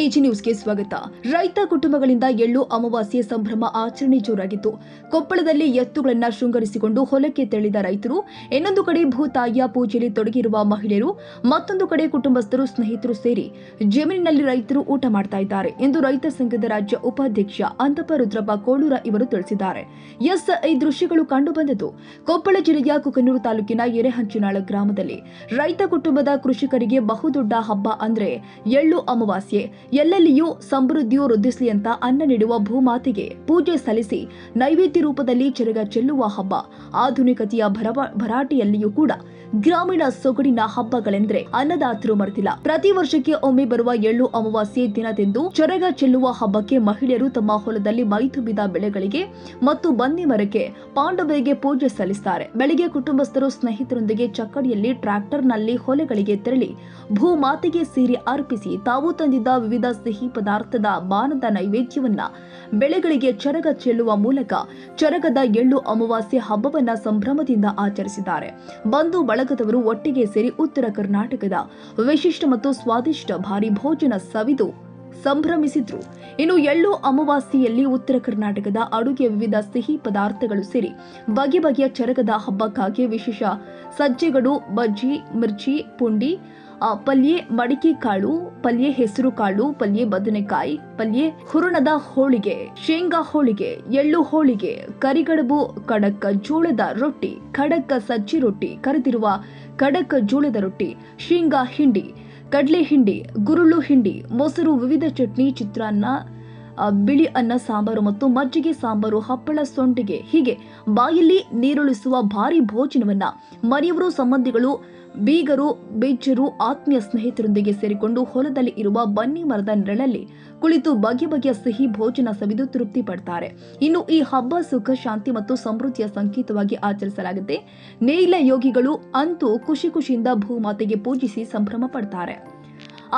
AG ನ್ಯೂಸ್ಗೆ ಸ್ವಾಗತ. ರೈತ ಕುಟುಂಬಗಳಿಂದ ಎಳ್ಳು ಅಮಾವಾಸ್ಯೆ ಸಂಭ್ರಮ ಆಚರಣೆ ಜೋರಾಗಿತ್ತು. ಕೊಪ್ಪಳದಲ್ಲಿ ಎತ್ತುಗಳನ್ನ ಶೃಂಗರಿಸಿಕೊಂಡು ಹೊಲಕ್ಕೆ ತೆರಳಿದ ರೈತರು, ಇನ್ನೊಂದು ಕಡೆ ಭೂತಾಯಿಯ ಪೂಜೆಯಲ್ಲಿ ತೊಡಗಿರುವ ಮಹಿಳೆಯರು, ಮತ್ತೊಂದು ಕಡೆ ಕುಟುಂಬಸ್ಥರು, ಸ್ನೇಹಿತರು ಸೇರಿ ಜಮೀನಿನಲ್ಲಿ ರೈತರು ಊಟ ಮಾಡ್ತಾ ಇದ್ದಾರೆ ಎಂದು ರೈತ ಸಂಘದ ರಾಜ್ಯ ಉಪಾಧ್ಯಕ್ಷ ಅಂತಪ್ಪ ರುದ್ರಪ್ಪ ಕೋಳೂರ ಇವರು ತಿಳಿಸಿದ್ದಾರೆ. ಈ ದೃಶ್ಯಗಳು ಕಂಡು ಬಂದದ್ದು ಕೊಪ್ಪಳ ಜಿಲ್ಲೆಯ ಕುಕನೂರು ತಾಲೂಕಿನ ಎರೆಹಂಚಿನಾಳ ಗ್ರಾಮದಲ್ಲಿ. ರೈತ ಕುಟುಂಬದ ಕೃಷಿಕರಿಗೆ ಬಹುದೊಡ್ಡ ಹಬ್ಬ ಅಂದ್ರೆ ಎಳ್ಳು ಅಮಾವಾಸ್ಯೆ. ಎಲ್ಲೆಲ್ಲಿಯೂ ಸಮೃದ್ಧಿಯು ವೃದ್ಧಿಸಲಿ ಅಂತ ಅನ್ನ ನೀಡುವ ಭೂಮಾತೆಗೆ ಪೂಜೆ ಸಲ್ಲಿಸಿ ನೈವೇದ್ಯ ರೂಪದಲ್ಲಿ ಚೆರಗ ಚೆಲ್ಲುವ ಹಬ್ಬ. ಆಧುನಿಕತೆಯ ಭರಾಟೆಯಲ್ಲಿಯೂ ಕೂಡ ಗ್ರಾಮೀಣ ಸೊಗಡಿನ ಹಬ್ಬಗಳೆಂದ್ರೆ ಅನ್ನದಾತರು ಮರೆತಿಲ್ಲ. ಪ್ರತಿ ವರ್ಷಕ್ಕೆ ಒಮ್ಮೆ ಬರುವ ಎಳ್ಳು ಅಮಾವಾಸ್ಯೆ ದಿನದಂದು ಚೆರಗ ಚೆಲ್ಲುವ ಹಬ್ಬಕ್ಕೆ ಮಹಿಳೆಯರು ತಮ್ಮ ಹೊಲದಲ್ಲಿ ಮೈತುಂಬಿದ ಬೆಳೆಗಳಿಗೆ ಮತ್ತು ಬನ್ನಿ ಮರಕ್ಕೆ, ಪಾಂಡವರಿಗೆ ಪೂಜೆ ಸಲ್ಲಿಸುತ್ತಾರೆ. ಬೆಳಿಗ್ಗೆ ಕುಟುಂಬಸ್ಥರು ಸ್ನೇಹಿತರೊಂದಿಗೆ ಚಕ್ಕಡಿಯಲ್ಲಿ ಟ್ರ್ಯಾಕ್ಟರ್ನಲ್ಲಿ ಹೊಲಗಳಿಗೆ ತೆರಳಿ ಭೂಮಾತೆಗೆ ಸೀರೆ ಅರ್ಪಿಸಿ ತಾವು ತಂದಿದ್ದ ವಿವಿಧ ಸಿಹಿ ಪದಾರ್ಥದ ಬಾನದ ನೈವೇದ್ಯವನ್ನ ಬೆಳೆಗಳಿಗೆ ಚೆರಗ ಚೆಲ್ಲುವ ಮೂಲಕ ಚೆರಗದ ಎಳ್ಳು ಅಮಾವಾಸ್ಯೆ ಹಬ್ಬವನ್ನ ಸಂಭ್ರಮದಿಂದ ಆಚರಿಸಿದ್ದಾರೆ. ಬಂಧು ಬಳಗದವರು ಒಟ್ಟಿಗೆ ಸೇರಿ ಉತ್ತರ ಕರ್ನಾಟಕದ ವಿಶಿಷ್ಟ ಮತ್ತು ಸ್ವಾದಿಷ್ಟ ಭಾರಿ ಭೋಜನ ಸವಿದು ಸಂಭ್ರಮಿಸಿದ್ರು. ಇನ್ನು ಎಳ್ಳು ಅಮಾವಾಸ್ಯೆಯಲ್ಲಿ ಉತ್ತರ ಕರ್ನಾಟಕದ ಅಡುಗೆ ವಿವಿಧ ಸಿಹಿ ಪದಾರ್ಥಗಳು ಸೇರಿ ಬಗೆ ಬಗೆಯ ಚೆರಗದ ಹಬ್ಬಕ್ಕಾಗಿ ವಿಶೇಷ ಸಜ್ಜೆಗಳು, ಬಜ್ಜಿ, ಮಿರ್ಚಿ, ಪುಂಡಿ ಪಲ್ಯ, ಮಡಿಕೆ ಕಾಳು ಪಲ್ಯ, ಹೆಸರು ಕಾಳು ಪಲ್ಯ, ಬದನೆಕಾಯಿ ಪಲ್ಯ, ಹುರುಣದ ಹೋಳಿಗೆ, ಶೇಂಗಾ ಹೋಳಿಗೆ, ಎಳ್ಳು ಹೋಳಿಗೆ, ಕರಿಗಡುಬು, ಕಡಕ್ ಜೋಳದ ರೊಟ್ಟಿ, ಖಡಕ್ ಸಜ್ಜಿ ರೊಟ್ಟಿ, ಕರೆದಿರುವ ಖಡಕ್ ಜೋಳದ ರೊಟ್ಟಿ, ಶೇಂಗಾ ಹಿಂಡಿ, ಕಡ್ಲೆ ಹಿಂಡಿ, ಗುರುಳು ಹಿಂಡಿ, ಮೊಸರು, ವಿವಿಧ ಚಟ್ನಿ, ಚಿತ್ರಾನ್ನ, ಬಿಳಿ ಅನ್ನ ಸಾಂಬಾರು ಮತ್ತು ಮಜ್ಜಿಗೆ ಸಾಂಬಾರು, ಹಪ್ಪಳ, ಸೊಂಡಿಗೆ, ಹೀಗೆ ಬಾಯಲ್ಲಿ ನೀರುಳಿಸುವ ಭಾರಿ ಭೋಜನವನ್ನ ಮನೆಯವರು, ಸಂಬಂಧಿಗಳು, ಬೀಗರು, ಬೇಜರು, ಆತ್ಮೀಯ ಸ್ನೇಹಿತರೊಂದಿಗೆ ಸೇರಿಕೊಂಡು ಹೊಲದಲ್ಲಿ ಇರುವ ಬನ್ನಿ ಮರದ ನೆರಳಲ್ಲಿ ಕುಳಿತು ಬಗೆ ಬಗೆಯ ಸಿಹಿ ಭೋಜನ ಸವಿದು ತೃಪ್ತಿ ಪಡ್ತಾರೆ. ಇನ್ನು ಈ ಹಬ್ಬ ಸುಖ, ಶಾಂತಿ ಮತ್ತು ಸಮೃದ್ಧಿಯ ಸಂಕೇತವಾಗಿ ಆಚರಿಸಲಾಗುತ್ತೆ. ನೇಯ್ಲ ಯೋಗಿಗಳು ಅಂತೂ ಖುಷಿ ಖುಷಿಯಿಂದ ಭೂಮಾತೆಗೆ ಪೂಜಿಸಿ ಸಂಭ್ರಮ ಪಡ್ತಾರೆ.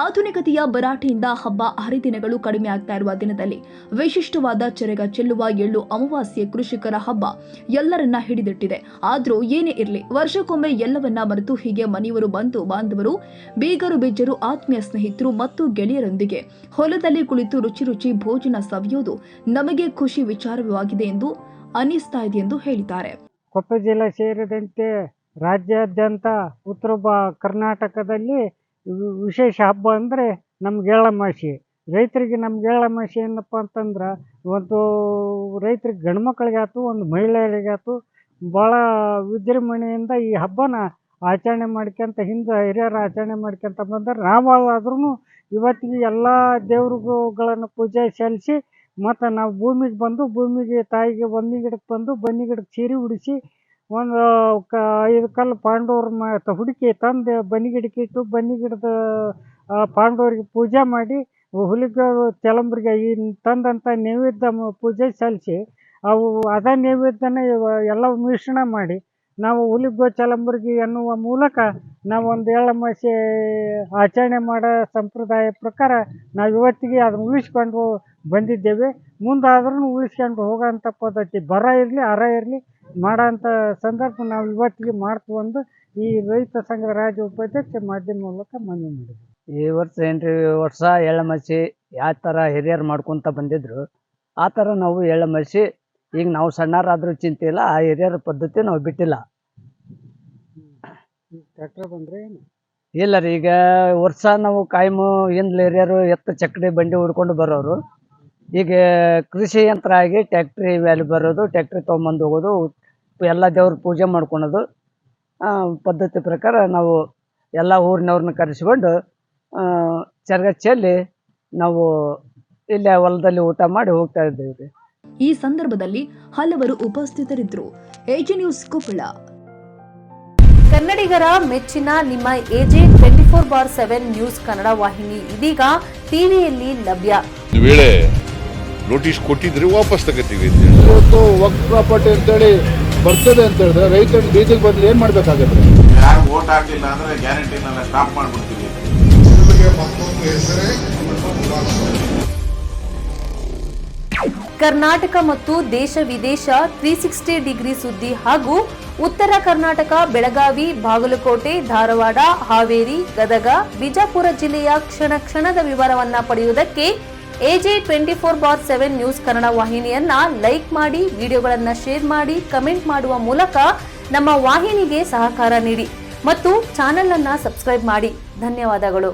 ಆಧುನಿಕತೆಯ ಭರಾಟೆಯಿಂದ ಹಬ್ಬ ಹರಿದಿನಗಳು ಕಡಿಮೆ ಆಗ್ತಾ ಇರುವ ದಿನದಲ್ಲಿ ವಿಶಿಷ್ಟವಾದ ಚೆರಗ ಚೆಲ್ಲುವ ಎಳ್ಳು ಅಮಾವಾಸ್ಯೆ ಕೃಷಿಕರ ಹಬ್ಬ ಎಲ್ಲರನ್ನ ಹಿಡಿದಿಟ್ಟಿದೆ. ಆದ್ರೂ ಏನೇ ಇರಲಿ, ವರ್ಷಕ್ಕೊಮ್ಮೆ ಎಲ್ಲವನ್ನ ಮರೆತು ಹೀಗೆ ಮನೆಯವರು, ಬಂಧು ಬಾಂಧವರು, ಬೀಗರು, ಬೆಜ್ಜರು, ಆತ್ಮೀಯ ಸ್ನೇಹಿತರು ಮತ್ತು ಗೆಳೆಯರೊಂದಿಗೆ ಹೊಲದಲ್ಲಿ ಕುಳಿತು ರುಚಿ ರುಚಿ ಭೋಜನ ಸವಿಯೋದು ನಮಗೆ ಖುಷಿ ವಿಚಾರವಾಗಿದೆ ಎಂದು ಅನಿಸ್ತಾ ಇದೆ ಎಂದು ಹೇಳಿದ್ದಾರೆ. ಕೊಪ್ಪಳ ಜಿಲ್ಲೆ ಸೇರಿದಂತೆ ರಾಜ್ಯಾದ್ಯಂತ ಉತ್ತರ ಕರ್ನಾಟಕದಲ್ಲಿ ವಿಶೇಷ ಹಬ್ಬ ಅಂದರೆ ನಮ್ಗೆ ಎಳ್ಳಮಾಸಿ. ರೈತರಿಗೆ ನಮ್ಗೆ ಎಳ್ಳಮಾಸಿ ಏನಪ್ಪ ಅಂತಂದ್ರೆ, ಒಂದು ರೈತರಿಗೆ ಗಂಡು ಮಕ್ಕಳಿಗಾಯ್ತು, ಒಂದು ಮಹಿಳೆಯರಿಗಾಯ್ತು ಭಾಳ ವಿಜೃಂಭಣೆಯಿಂದ ಈ ಹಬ್ಬನ ಆಚರಣೆ ಮಾಡ್ಕೊಂತ ಹಿರಿಯರು ಆಚರಣೆ ಮಾಡ್ಕೊಂತ ಬಂದರೆ, ನಾವಾದ್ರೂ ಇವತ್ತಿಗೆ ಎಲ್ಲ ದೇವ್ರುಗಳನ್ನು ಪೂಜೆ ಸಲ್ಲಿಸಿ ಮತ್ತು ನಾವು ಭೂಮಿಗೆ ಬಂದು, ಭೂಮಿಗೆ ತಾಯಿಗೆ ಬನ್ನಿ ಗಿಡಕ್ಕೆ ಬಂದು, ಬನ್ನಿ ಗಿಡಕ್ಕೆ ಸೀರೆ ಉಡಿಸಿ, ಒಂದು 5 ಕಲ್ಲು ಪಾಂಡವ್ರ ಹುಡುಕಿ ತಂದು ಬನ್ನಿ ಗಿಡಕ್ಕೆ ಇಟ್ಟು, ಬನ್ನಿ ಗಿಡದ ಪಾಂಡವರಿಗೆ ಪೂಜೆ ಮಾಡಿ, ಹುಲಿಗೆ ತೆಲಂಬರಿಗೆ ಈ ತಂದಂಥ ನೈವೇದ್ಯ ಪೂಜೆ ಸಲ್ಲಿಸಿ, ಅವು ಅದ ನೈವೇದ್ಯನ ಎಲ್ಲ ಮಿಶ್ರಣ ಮಾಡಿ ನಾವು ಹುಲಿಗೋ ಚಲಂಬರ್ಗಿ ಎನ್ನುವ ಮೂಲಕ ನಾವು ಒಂದು ಎಳ್ಳಮಾಸೆ ಆಚರಣೆ ಮಾಡೋ ಸಂಪ್ರದಾಯ ಪ್ರಕಾರ ನಾವು ಇವತ್ತಿಗೆ ಅದನ್ನು ಉಳಿಸ್ಕೊಂಡು ಬಂದಿದ್ದೇವೆ. ಮುಂದಾದ್ರೂ ಉಳಿಸ್ಕೊಂಡು ಹೋಗೋಂಥ ಪದ್ಧತಿ ಬರ ಇರಲಿ ಅರ ಇರಲಿ ಮಾಡೋಂಥ ಸಂದರ್ಭ ನಾವು ಇವತ್ತಿಗೆ ಮಾಡ್ಕೊಂಡು ಈ ರೈತ ಸಂಘದ ರಾಜ್ಯ ಉಪಾಧ್ಯಕ್ಷ ಮಾಧ್ಯಮ ಮೂಲಕ ಮನವಿ ಮಾಡಿದ್ವಿ. ಈ ವರ್ಷ 8 ವರ್ಷ ಎಳ್ಳಮಾಸಿ ಯಾವ ಥರ ಹಿರಿಯರು ಮಾಡ್ಕೊತ ಬಂದಿದ್ರು, ಆ ಥರ ನಾವು ಎಳ್ಳಮಾಸಿ ಈಗ ನಾವು ಸಣ್ಣರಾದ್ರೂ ಚಿಂತೆ ಇಲ್ಲ, ಆ ಹಿರಿಯರ ಪದ್ಧತಿ ನಾವು ಬಿಟ್ಟಿಲ್ಲ. ಟ್ರ್ಯಾಕ್ಟರ್ ಬಂದರೆ ಇಲ್ಲ ರೀ, ಈಗ ವರ್ಷ ನಾವು ಕಾಯಮು ಹಿಂದ್ಲ ಹಿರಿಯರು ಎತ್ತು ಚಕ್ಕಡಿ ಬಂಡಿ ಹುಡ್ಕೊಂಡು ಬರೋರು. ಈಗ ಕೃಷಿ ಯಂತ್ರ ಆಗಿ ಟ್ಯಾಕ್ಟ್ರಿ ವ್ಯಾಲಿ ಬರೋದು, ಟ್ಯಾಕ್ಟ್ರಿ ತೊಗೊಂಬಂದು ಹೋಗೋದು, ಎಲ್ಲ ದೇವ್ರ ಪೂಜೆ ಮಾಡ್ಕೊಳೋದು ಪದ್ಧತಿ ಪ್ರಕಾರ ನಾವು ಎಲ್ಲ ಊರಿನವ್ರನ್ನ ಕರೆಸ್ಕೊಂಡು ಚೆರಗ ಚೆಲ್ಲಿ ನಾವು ಇಲ್ಲೇ ಹೊಲದಲ್ಲಿ ಊಟ ಮಾಡಿ ಹೋಗ್ತಾ ಇದ್ದೇವೆ ರೀ. ಈ ಸಂದರ್ಭದಲ್ಲಿ ಹಲವರು ಉಪಸ್ಥಿತರಿದ್ದರು. AG news Koppal. ಕನ್ನಡಿಗರ ಮೆಚ್ಚಿನ ನಿಮ್ಮ ಎಜೆ 24/7 ನ್ಯೂಸ್ ಕನ್ನಡ ವಾಹಿನಿ ಇದೀಗ ಟಿವಿಯಲ್ಲಿ ಲಭ್ಯ. ವೇಳೆ ನೋಟಿಸ್ ಕೊಟ್ಟಿದ್ರೆ ವಾಪಸ್ ತಗೋತೀವಿ. ಇವತ್ತು ವಕ್ಫ್ ಪ್ರಾಪರ್ಟಿ ಅಂತೇಳಿ ಬರ್ತದೆ ಅಂತ ಹೇಳಿದ್ರೆ ರೈತರು ಬೀದಿಗೆ ಬಂದು ಏನ್ ಮಾಡ್ಬೇಕಾಗತ್ತೆ? ಯಾರು ವೋಟ್ ಹಾಕಲಿಲ್ಲ ಅಂದ್ರೆ ಗ್ಯಾರಂಟಿನೆಲ್ಲ ಸ್ಟಾಪ್ ಮಾಡ್ಬಿಡ್ತೀವಿ. ಮತ್ತೊಂದು ಹೆಸರೇ ಕರ್ನಾಟಕ ಮತ್ತು ದೇಶ ವಿದೇಶ 360 ಡಿಗ್ರಿ ಸುದ್ದಿ ಹಾಗೂ ಉತ್ತರ ಕರ್ನಾಟಕ ಬೆಳಗಾವಿ, ಬಾಗಲಕೋಟೆ, ಧಾರವಾಡ, ಹಾವೇರಿ, ಗದಗ, ಬಿಜಾಪುರ ಜಿಲ್ಲೆಯ ಕ್ಷಣ ಕ್ಷಣದ ವಿವರವನ್ನ ಪಡೆಯುವುದಕ್ಕೆ AJ 24/7 ನ್ಯೂಸ್ ಕನ್ನಡ ವಾಹಿನಿಯನ್ನ ಲೈಕ್ ಮಾಡಿ, ವಿಡಿಯೋಗಳನ್ನ ಶೇರ್ ಮಾಡಿ, ಕಮೆಂಟ್ ಮಾಡುವ ಮೂಲಕ ನಮ್ಮ ವಾಹಿನಿಗೆ ಸಹಕಾರ ನೀಡಿ ಮತ್ತು ಚಾನೆಲ್ ಅನ್ನ ಸಬ್ಸ್ಕ್ರೈಬ್ ಮಾಡಿ. ಧನ್ಯವಾದಗಳು.